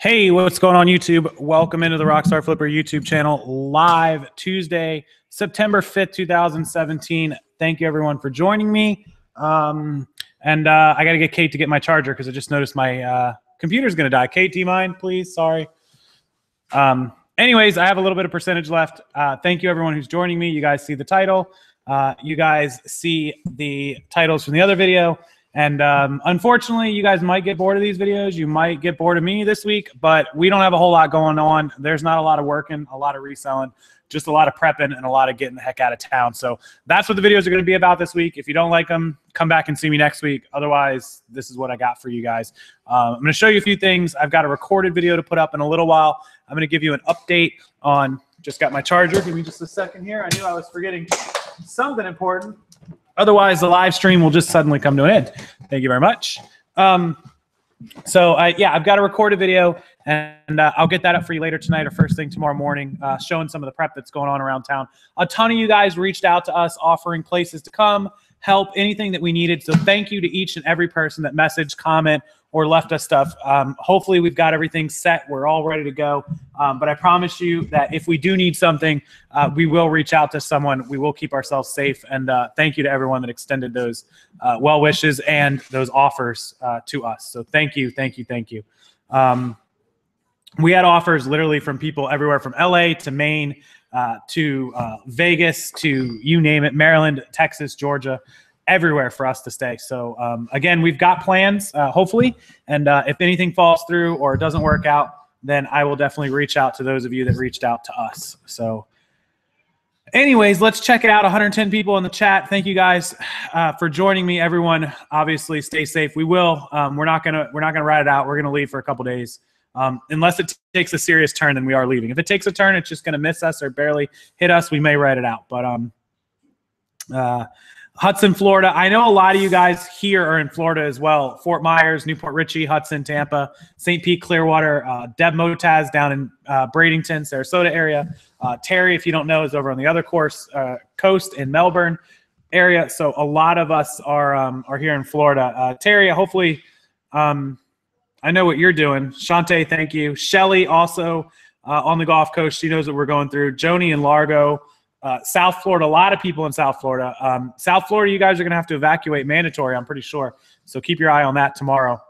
Hey, what's going on YouTube? Welcome into the Rockstarflipper YouTube channel, live Tuesday, September 5th, 2017. Thank you everyone for joining me. I got to get Kate to get my charger because I just noticed my computer's going to die. Kate, do you mind, please? Sorry. Anyways, I have a little bit of percentage left. Thank you everyone who's joining me. You guys see the title. You guys see the titles from the other video. And unfortunately, you guys might get bored of these videos. You might get bored of me this week, but we don't have a whole lot going on. There's not a lot of working, a lot of reselling, just a lot of prepping and a lot of getting the heck out of town. So that's what the videos are going to be about this week. If you don't like them, come back and see me next week. Otherwise, this is what I got for you guys. I'm going to show you a few things. I've got a recorded video to put up in a little while. I'm going to give you an update on, just got my charger. Give me just a second here. I knew I was forgetting something important. Otherwise, the live stream will just suddenly come to an end. Thank you very much. Yeah, I've got a recorded video, and I'll get that up for you later tonight or first thing tomorrow morning, showing some of the prep that's going on around town. A ton of you guys reached out to us offering places to come, help, anything that we needed. So thank you to each and every person that messaged, comment, or left us stuff. Hopefully we've got everything set. We're all ready to go. But I promise you that if we do need something, we will reach out to someone. We will keep ourselves safe. And thank you to everyone that extended those well wishes and those offers to us. So thank you, thank you, thank you. We had offers literally from people everywhere from LA to Maine to Vegas to you name it, Maryland, Texas, Georgia, everywhere for us to stay. So again, we've got plans, hopefully, and if anything falls through or doesn't work out, then I will definitely reach out to those of you that reached out to us. So anyways, let's check it out. 110 people in the chat. Thank you guys for joining me. Everyone, obviously, stay safe. We will. We're not gonna ride it out. We're gonna leave for a couple days. Unless it takes a serious turn, then we are leaving. If it takes a turn, it's just gonna miss us or barely hit us. We may ride it out. But Hudson, Florida. I know a lot of you guys here are in Florida as well. Fort Myers, Newport Richey, Hudson, Tampa, St. Pete, Clearwater, Deb Motaz down in Bradenton, Sarasota area. Terry, if you don't know, is over on the other coast in Melbourne area. So a lot of us are here in Florida. Terry, hopefully, I know what you're doing. Shante, thank you. Shelly also on the Gulf Coast. She knows what we're going through. Joni in Largo. South Florida, a lot of people in South Florida. South Florida, you guys are going to have to evacuate mandatory, I'm pretty sure. So keep your eye on that tomorrow.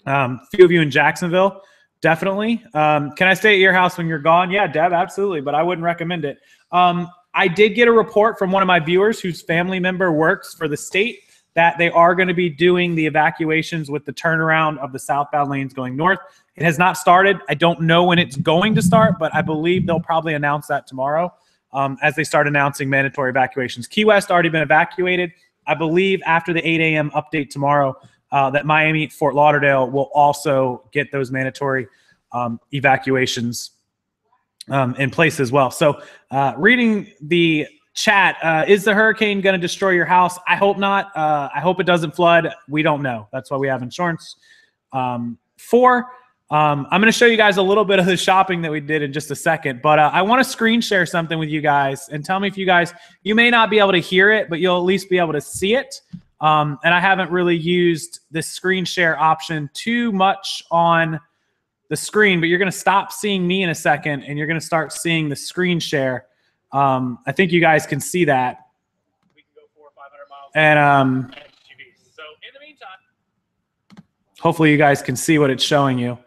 Few of you in Jacksonville, definitely. Can I stay at your house when you're gone? Yeah, Deb, absolutely, but I wouldn't recommend it. I did get a report from one of my viewers whose family member works for the state that they are going to be doing the evacuations with the turnaround of the southbound lanes going north. It has not started. I don't know when it's going to start, but I believe they'll probably announce that tomorrow. As they start announcing mandatory evacuations. Key West already been evacuated. I believe after the 8 a.m. update tomorrow that Miami, Fort Lauderdale will also get those mandatory evacuations in place as well. So reading the chat, is the hurricane going to destroy your house? I hope not. I hope it doesn't flood. We don't know. That's why we have insurance. I'm going to show you guys a little bit of the shopping that we did in just a second, but I want to screen share something with you guys and tell me if you may not be able to hear it, but you'll at least be able to see it. And I haven't really used this screen share option too much on the screen, but you're going to stop seeing me in a second and you're going to start seeing the screen share. I think you guys can see that. We can go 400 or 500 miles. And so in the meantime, hopefully you guys can see what it's showing you.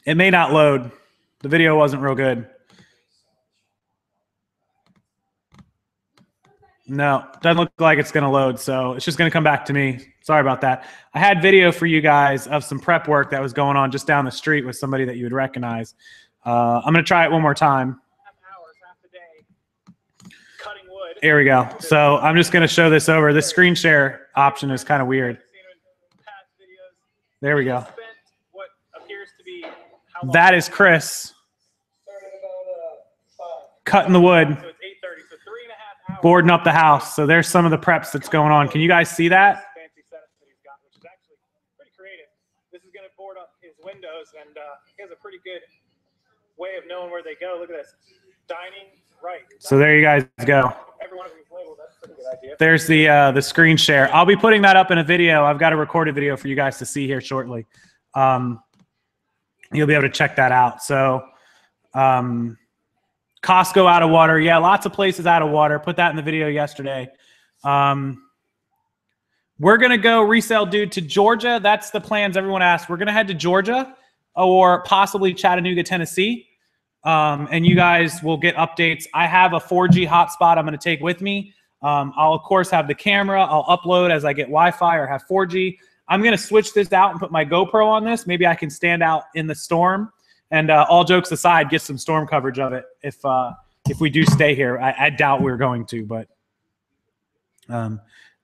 It may not load. The video wasn't real good. No, doesn't look like it's going to load, so it's just going to come back to me. Sorry about that. I had video for you guys of some prep work that was going on just down the street with somebody that you would recognize. I'm going to try it one more time. Half the day cutting wood. Here we go. So I'm just going to show this over. This screen share option is kind of weird. There we go. That is Chris cutting the wood, boarding up the house. So there's some of the preps that's going on. Can you guys see that? Fancy setup that he's got, which is actually pretty creative. This is going to board up his windows, and he has a pretty good way of knowing where they go. Look at this. Dining right. So there you guys go. Every one of these labels, that's a pretty good idea. There's the screen share. I'll be putting that up in a video. I've got a recorded video for you guys to see here shortly. You'll be able to check that out. So Costco out of water. Yeah, lots of places out of water. Put that in the video yesterday. We're going to go resell dude to Georgia. That's the plans everyone asked. We're going to head to Georgia or possibly Chattanooga, Tennessee. And you guys will get updates. I have a 4G hotspot I'm going to take with me. I'll, of course, have the camera. I'll upload as I get Wi-Fi or have 4G. I'm going to switch this out and put my GoPro on this. Maybe I can stand out in the storm. And all jokes aside, get some storm coverage of it if we do stay here. I doubt we're going to, but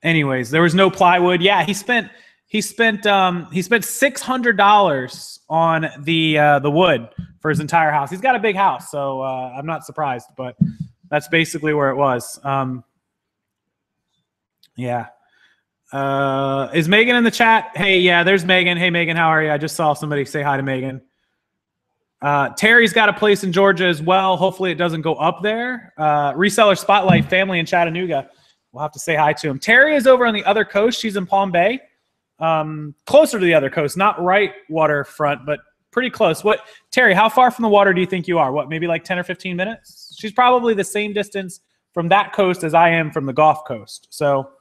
anyways, there was no plywood. Yeah, he spent $600 on the wood for his entire house. He's got a big house, so I'm not surprised, but that's basically where it was. Yeah. Is Megan in the chat? Hey, yeah, there's Megan. Hey, Megan, how are you? I just saw somebody say hi to Megan. Terry's got a place in Georgia as well. Hopefully it doesn't go up there. Reseller Spotlight family in Chattanooga. We'll have to say hi to him. Terry is over on the other coast. She's in Palm Bay. Closer to the other coast, not right waterfront, but pretty close. Terry, how far from the water do you think you are? What, maybe like 10 or 15 minutes? She's probably the same distance from that coast as I am from the Gulf Coast. So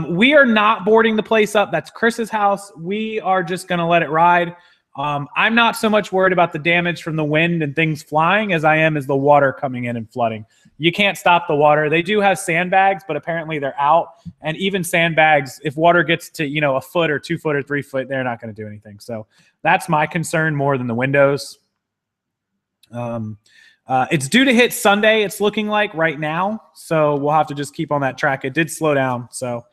we are not boarding the place up. That's Chris's house. We are just going to let it ride. I'm not so much worried about the damage from the wind and things flying as I am as the water coming in and flooding. You can't stop the water. They do have sandbags, but apparently they're out. And even sandbags, if water gets to, a foot or 2 foot or 3 foot, they're not going to do anything. So that's my concern more than the windows. It's due to hit Sunday, it's looking like right now. So we'll have to just keep on that track. It did slow down. So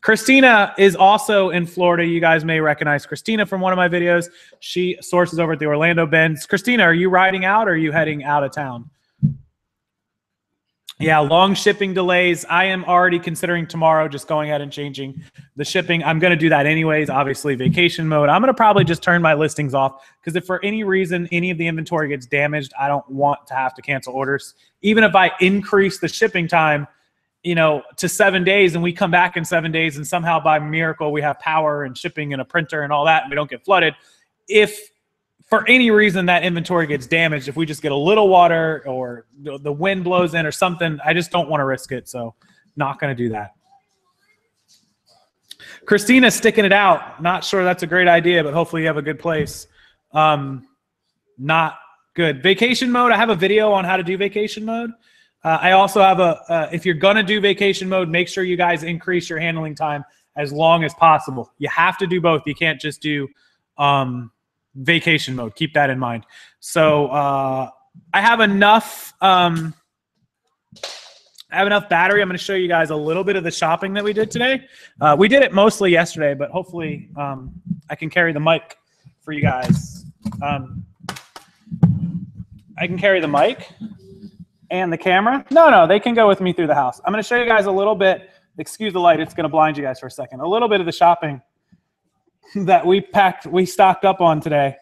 Christina is also in Florida. You guys may recognize Christina from one of my videos. She sources over at the Orlando Bends. Christina, are you riding out or are you heading out of town? Yeah, long shipping delays. I am already considering tomorrow just going ahead and changing the shipping. I'm going to do that anyways, obviously vacation mode. I'm going to probably just turn my listings off because if for any reason any of the inventory gets damaged, I don't want to have to cancel orders. Even if I increase the shipping time, to 7 days and we come back in 7 days and somehow by miracle we have power and shipping and a printer and all that and we don't get flooded. If for any reason that inventory gets damaged, if we just get a little water or the wind blows in or something, I just don't want to risk it. So not going to do that. Christina's sticking it out. Not sure that's a great idea, but hopefully you have a good place. Not good. Vacation mode. I have a video on how to do vacation mode. I also have if you're going to do vacation mode, make sure you guys increase your handling time as long as possible. You have to do both. You can't just do vacation mode. Keep that in mind. So I have enough battery. I'm going to show you guys a little bit of the shopping that we did today. We did it mostly yesterday, but hopefully I can carry the mic for you guys. I can carry the mic and the camera. No, they can go with me through the house. I'm going to show you guys a little bit. Excuse the light. It's going to blind you guys for a second. A little bit of the shopping that we stocked up on today.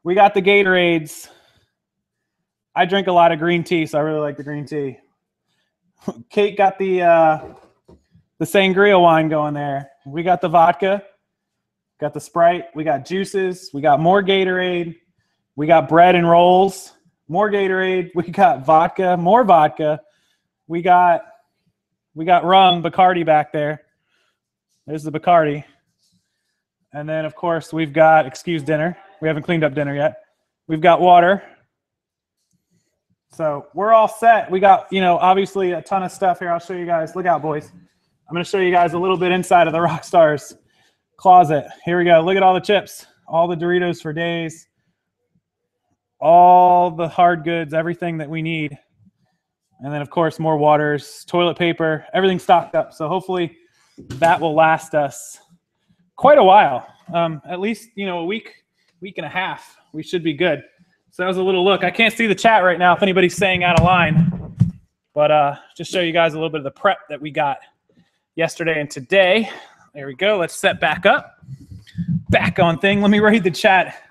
We got the Gatorades. I drink a lot of green tea, so I really like the green tea. Kate got the sangria wine going there. We got the vodka, got the Sprite. We got juices. We got more Gatorade. We got bread and rolls. More Gatorade. We got vodka. More vodka. We got rum, Bacardi back there. There's the Bacardi. And then, of course, we've got, excuse dinner. We haven't cleaned up dinner yet. We've got water. So we're all set. We got, obviously a ton of stuff here. I'll show you guys. Look out, boys. I'm going to show you guys a little bit inside of the Rockstars closet. Here we go. Look at all the chips. All the Doritos for days. All the hard goods, everything that we need. And then, of course, more waters, toilet paper, everything stocked up. So hopefully that will last us quite a while. At least, a week and a half. We should be good. So that was a little look. I can't see the chat right now if anybody's saying out of line. But just show you guys a little bit of the prep that we got yesterday and today. There we go. Let's set back up. Back on thing. Let me read the chat.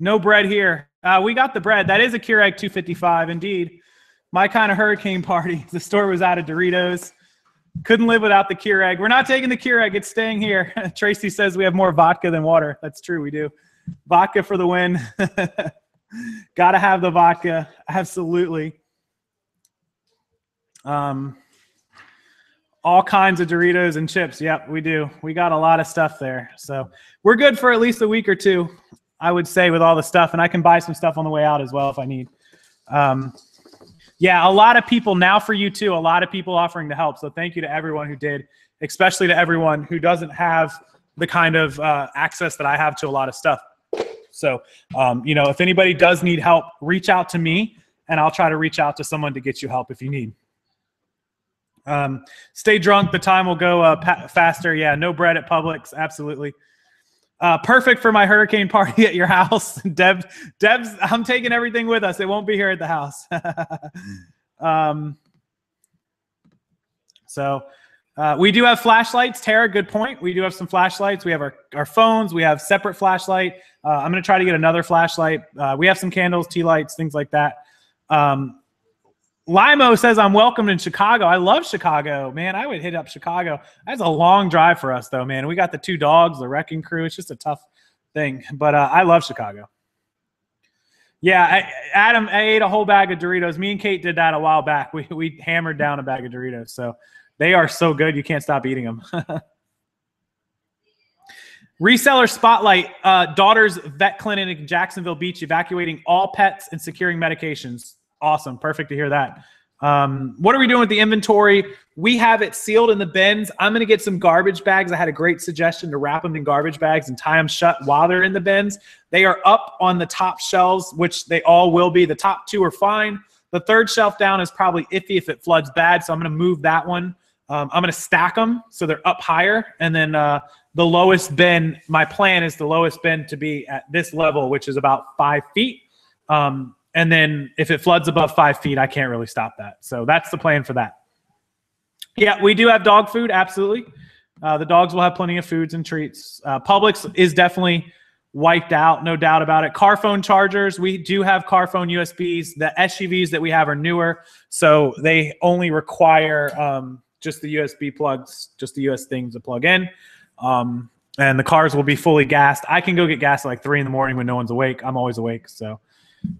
No bread here. We got the bread. That is a Keurig 255, indeed. My kind of hurricane party. The store was out of Doritos. Couldn't live without the Keurig. We're not taking the Keurig. It's staying here. Tracy says we have more vodka than water. That's true. We do. Vodka for the win. Got to have the vodka. Absolutely. All kinds of Doritos and chips. Yep, we do. We got a lot of stuff there. So we're good for at least a week or two, I would say, with all the stuff. And I can buy some stuff on the way out as well if I need. Yeah, a lot of people now for you too. A lot of people offering to help. So thank you to everyone who did, especially to everyone who doesn't have the kind of access that I have to a lot of stuff. So, you know, if anybody does need help, reach out to me and I'll try to reach out to someone to get you help if you need. Stay drunk. The time will go faster. Yeah, no bread at Publix. Absolutely. Perfect for my hurricane party at your house. Deb's, I'm taking everything with us. It won't be here at the house. We do have flashlights. Tara, good point. We do have some flashlights. We have our phones. We have separate flashlight. I'm going to try to get another flashlight. We have some candles, tea lights, things like that. Limo says, I'm welcomed in Chicago. I love Chicago, man. I would hit up Chicago. That's a long drive for us, though, man. We got the 2 dogs, the wrecking crew. It's just a tough thing. But I love Chicago. Yeah, Adam, I ate a whole bag of Doritos. Me and Kate did that a while back. We hammered down a bag of Doritos. So they are so good, you can't stop eating them. Reseller spotlight. Daughter's vet clinic in Jacksonville Beach evacuating all pets and securing medications. Awesome. Perfect to hear that. What are we doing with the inventory? We have it sealed in the bins. I'm going to get some garbage bags. I had a great suggestion to wrap them in garbage bags and tie them shut while they're in the bins. They are up on the top shelves, which they all will be. The top 2 are fine. The 3rd shelf down is probably iffy if it floods bad, so I'm going to move that one. I'm going to stack them so they're up higher. And then the lowest bin, my plan is the lowest bin to be at this level, which is about 5 feet. And then if it floods above 5 feet, I can't really stop that. So that's the plan for that. Yeah, we do have dog food. Absolutely. The dogs will have plenty of foods and treats. Publix is definitely wiped out. No doubt about it. Car phone chargers. We do have car phone USBs. The SUVs that we have are newer. So they only require just the USB plugs, just the US things to plug in. And the cars will be fully gassed. I can go get gas at like 3 in the morning when no one's awake. I'm always awake. So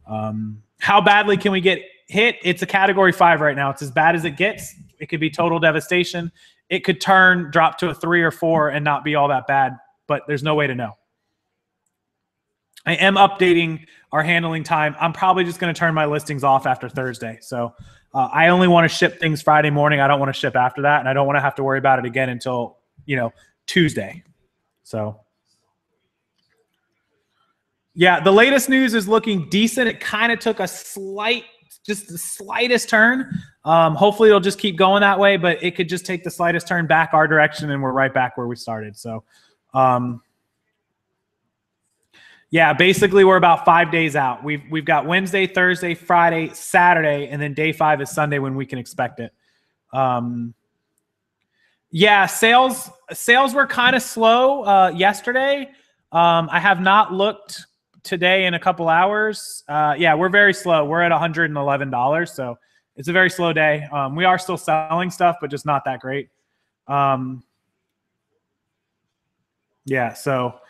how badly can we get hit? It's a category 5 right now. It's as bad as it gets. It could be total devastation. It could drop to a 3 or 4 and not be all that bad, but there's no way to know. I am updating our handling time. I'm probably just going to turn my listings off after Thursday. So I only want to ship things Friday morning. I don't want to ship after that. And I don't want to have to worry about it again until, you know, Tuesday. So yeah, the latest news is looking decent. It kind of took a just the slightest turn. Hopefully it'll just keep going that way, but it could just take the slightest turn back our direction and we're right back where we started. So, yeah, basically we're about 5 days out. We've got Wednesday, Thursday, Friday, Saturday, and then day 5 is Sunday when we can expect it. Yeah, sales were kind of slow yesterday. I have not looked today in a couple hours. Yeah, we're very slow. We're at $111, so it's a very slow day. We are still selling stuff, but just not that great. Yeah, so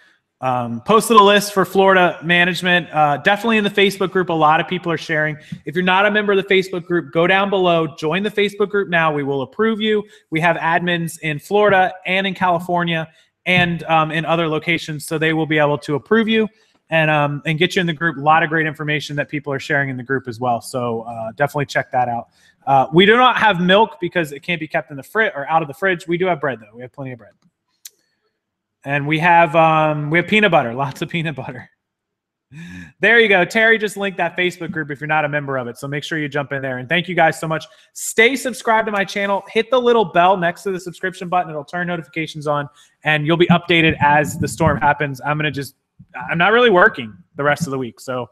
posted a list for Florida management. Definitely in the Facebook group, a lot of people are sharing. If you're not a member of the Facebook group, go down below, join the Facebook group now. We will approve you. We have admins in Florida and in California and in other locations, so they will be able to approve you and get you in the group. A lot of great information that people are sharing in the group as well. So definitely check that out. We do not have milk because it can't be kept in the fridge or out of the fridge. We do have bread though. We have plenty of bread. And we have peanut butter, lots of peanut butter. There you go. Terry just linked that Facebook group if you're not a member of it. So make sure you jump in there. And thank you guys so much. Stay subscribed to my channel. Hit the little bell next to the subscription button. It'll turn notifications on and you'll be updated as the storm happens. I'm not really working the rest of the week. So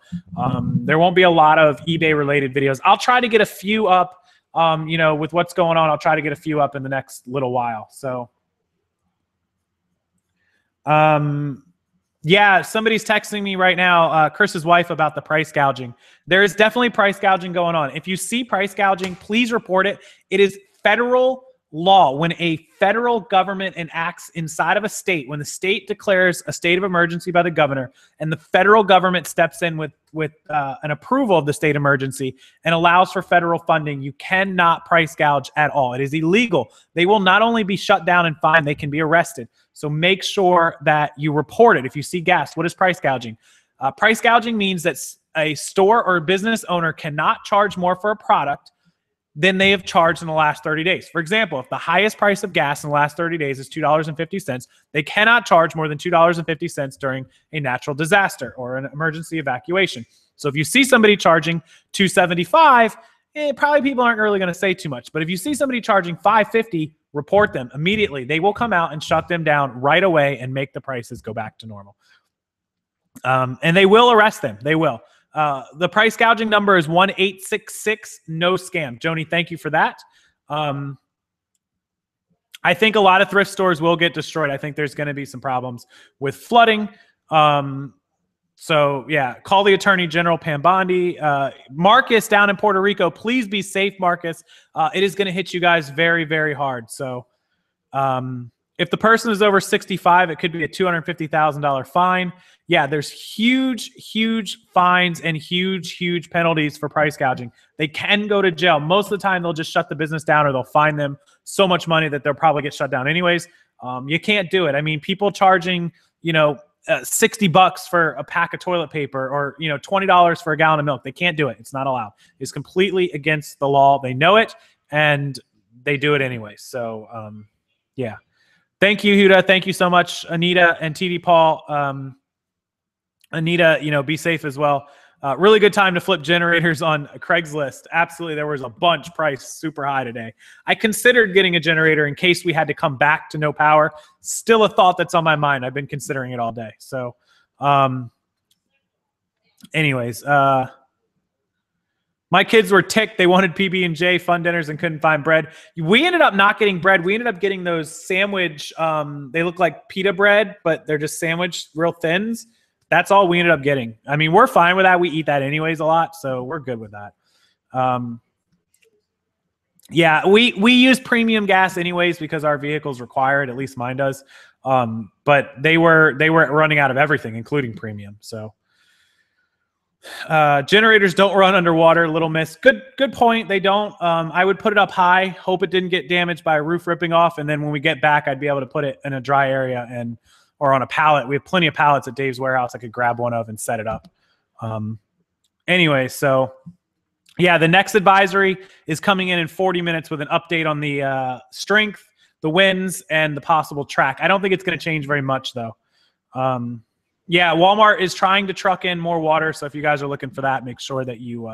there won't be a lot of eBay related videos. I'll try to get a few up, you know, with what's going on. I'll try to get a few up in the next little while. So yeah, somebody's texting me right now, Chris's wife, about the price gouging. There is definitely price gouging going on. If you see price gouging, please report it. It is federal law, when a federal government enacts inside of a state, when the state declares a state of emergency by the governor and the federal government steps in with an approval of the state emergency and allows for federal funding, you cannot price gouge at all. It is illegal. They will not only be shut down and fined, they can be arrested. So make sure that you report it. If you see gas, what is price gouging? Price gouging means that a store or a business owner cannot charge more for a product than they have charged in the last 30 days. For example, if the highest price of gas in the last 30 days is $2.50, they cannot charge more than $2.50 during a natural disaster or an emergency evacuation. So if you see somebody charging $2.75, probably people aren't really going to say too much. But if you see somebody charging $5.50, report them immediately. They will come out and shut them down right away and make the prices go back to normal. And they will arrest them. They will. The price gouging number is 1-866 no scam. Joni, thank you for that. I think a lot of thrift stores will get destroyed. I think there's going to be some problems with flooding. So yeah, call the Attorney General Pam Bondi. Marcus down in Puerto Rico, please be safe, Marcus. It is going to hit you guys very, very hard. So if the person is over 65, it could be a $250,000 fine. Yeah, there's huge, huge fines and huge, huge penalties for price gouging. They can go to jail. Most of the time, they'll just shut the business down or they'll fine them so much money that they'll probably get shut down anyways. You can't do it. I mean, people charging, $60 for a pack of toilet paper or, $20 for a gallon of milk. They can't do it. It's not allowed. It's completely against the law. They know it and they do it anyway. So, yeah. Thank you, Huda. Thank you so much, Anita and TD Paul. Anita, be safe as well. Really good time to flip generators on Craigslist. Absolutely. There was a bunch priced super high today. I considered getting a generator in case we had to come back to no power. Still a thought that's on my mind. I've been considering it all day. So, anyways, my kids were ticked. They wanted PB&J fun dinners and couldn't find bread. We ended up not getting bread. We ended up getting those sandwich. They look like pita bread, but they're just sandwich, real thins. That's all we ended up getting. I mean, we're fine with that. We eat that anyways a lot, so we're good with that. Yeah, we use premium gas anyways because our vehicles require it. At least mine does. But they were running out of everything, including premium. So generators don't run underwater. Little miss. Good point. They don't. I would put it up high. Hope it didn't get damaged by a roof ripping off, and then when we get back, I'd be able to put it in a dry area or on a pallet. We have plenty of pallets at Dave's warehouse I could grab one of and set it up. Anyway, so yeah, the next advisory is coming in 40 minutes with an update on the strength, the winds, and the possible track. I don't think it's going to change very much, though. Yeah, Walmart is trying to truck in more water, so if you guys are looking for that, make sure that you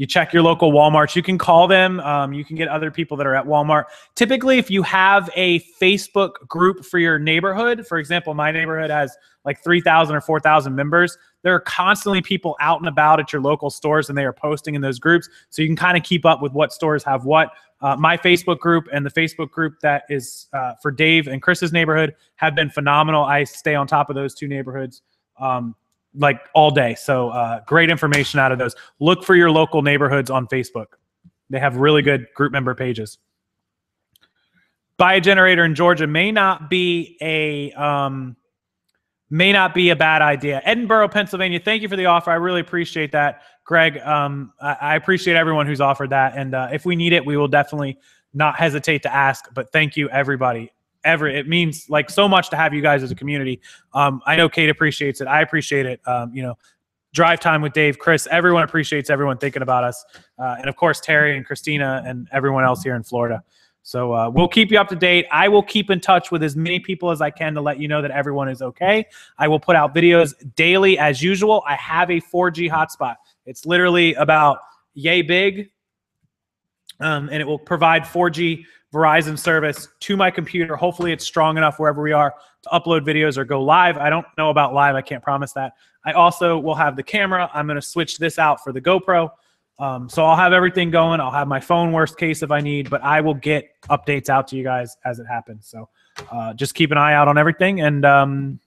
check your local Walmarts. You can call them. You can get other people that are at Walmart. Typically, if you have a Facebook group for your neighborhood, for example, my neighborhood has like 3,000 or 4,000 members. There are constantly people out and about at your local stores, and they are posting in those groups, so you can kind of keep up with what stores have what. My Facebook group and the Facebook group that is for Dave and Chris's neighborhood have been phenomenal. I stay on top of those two neighborhoods like all day. So great information out of those. Look for your local neighborhoods on Facebook. They have really good group member pages. Buy a generator in Georgia may not be a bad idea. Edinburgh, Pennsylvania, thank you for the offer. I really appreciate that, Greg. I appreciate everyone who's offered that. And if we need it, we will definitely not hesitate to ask. But thank you, everybody. It means like so much to have you guys as a community. I know Kate appreciates it. I appreciate it. Drive time with Dave, Chris, everyone appreciates everyone thinking about us. And of course, Terry and Christina and everyone else here in Florida. So we'll keep you up to date. I will keep in touch with as many people as I can to let you know that everyone is okay. I will put out videos daily as usual. I have a 4G hotspot. It's literally about yay big, and it will provide 4G Verizon service to my computer. Hopefully it's strong enough wherever we are to upload videos or go live. I don't know about live. I can't promise that. I also will have the camera. I'm going to switch this out for the GoPro. So I'll have everything going. I'll have my phone worst case if I need, but I will get updates out to you guys as it happens. So just keep an eye out on everything, and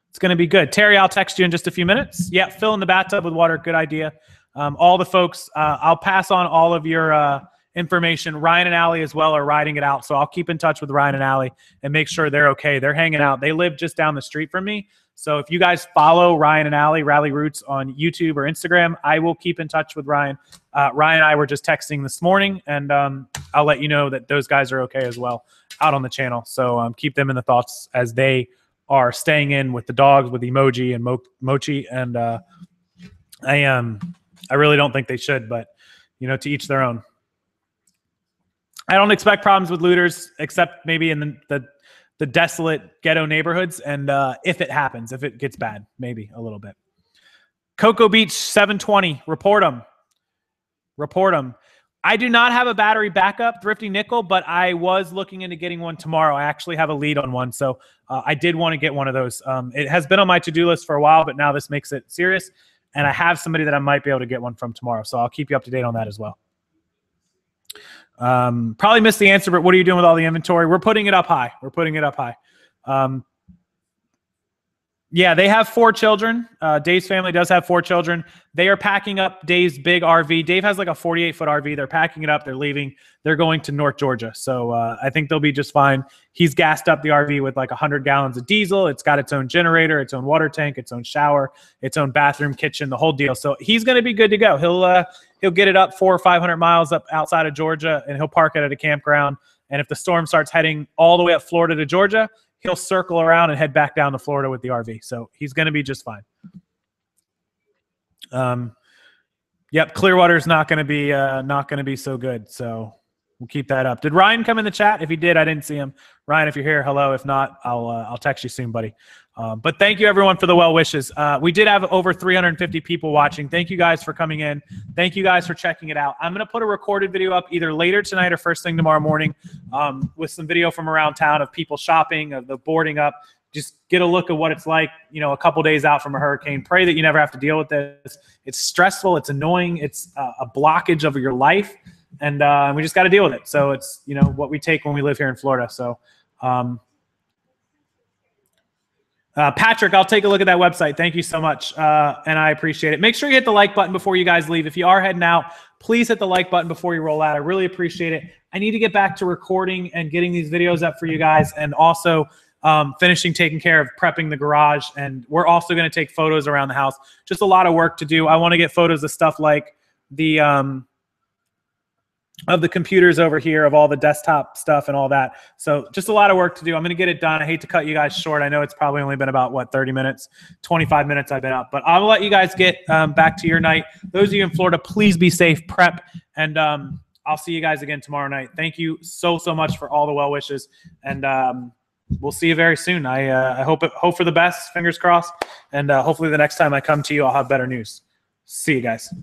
it's going to be good. Terry, I'll text you in just a few minutes. Yeah, fill in the bathtub with water. Good idea. All the folks, I'll pass on all of your information. Ryan and Allie as well are riding it out. So I'll keep in touch with Ryan and Allie and make sure they're okay. They're hanging out. They live just down the street from me. So if you guys follow Ryan and Allie, Rally Roots, on YouTube or Instagram, I will keep in touch with Ryan. Ryan and I were just texting this morning, and I'll let you know that those guys are okay as well out on the channel. So keep them in the thoughts as they are staying in with the dogs, with Emoji and Mochi. And I really don't think they should, but, you know, to each their own. I don't expect problems with looters, except maybe in the desolate ghetto neighborhoods. And if it happens, if it gets bad, maybe a little bit. Cocoa Beach 720, report them. Report them. I do not have a battery backup, Thrifty Nickel, but I was looking into getting one tomorrow. I actually have a lead on one, so I did want to get one of those. It has been on my to-do list for a while, but now this makes it serious, and I have somebody that I might be able to get one from tomorrow, so I'll keep you up to date on that as well. Probably missed the answer, but what are you doing with all the inventory? We're putting it up high. We're putting it up high. Yeah, they have 4 children. Dave's family does have 4 children. They are packing up Dave's big RV. Dave has like a 48-foot RV. They're packing it up. They're leaving. They're going to North Georgia. So I think they'll be just fine. He's gassed up the RV with like 100 gallons of diesel. It's got its own generator, its own water tank, its own shower, its own bathroom, kitchen, the whole deal. So he's going to be good to go. He'll get it up 400 or 500 miles up outside of Georgia, and he'll park it at a campground. And if the storm starts heading all the way up Florida to Georgia, he'll circle around and head back down to Florida with the RV. So he's going to be just fine. Yep, Clearwater is not going to be so good. So we'll keep that up. Did Ryan come in the chat? If he did, I didn't see him. Ryan, if you're here, hello. If not, I'll text you soon, buddy. But thank you everyone for the well wishes. We did have over 350 people watching. Thank you guys for coming in. Thank you guys for checking it out. I'm going to put a recorded video up either later tonight or first thing tomorrow morning with some video from around town of people shopping, of the boarding up. Just get a look at what it's like, you know, a couple days out from a hurricane. Pray that you never have to deal with this. It's stressful. It's annoying. It's a blockage of your life. And we just got to deal with it. So it's, you know, what we take when we live here in Florida. So Patrick, I'll take a look at that website. Thank you so much. And I appreciate it. Make sure you hit the like button before you guys leave. If you are heading out, please hit the like button before you roll out. I really appreciate it. I need to get back to recording and getting these videos up for you guys, and also finishing taking care of prepping the garage. And we're also going to take photos around the house. Just a lot of work to do. I want to get photos of stuff like the of the computers over here, of all the desktop stuff and all that. So just a lot of work to do. I'm going to get it done. I hate to cut you guys short. I know it's probably only been about, what, 30 minutes, 25 minutes I've been up. But I'll let you guys get back to your night. Those of you in Florida, please be safe, prep, and I'll see you guys again tomorrow night. Thank you so much for all the well wishes, and we'll see you very soon. I hope for the best, fingers crossed, and hopefully the next time I come to you, I'll have better news. See you guys.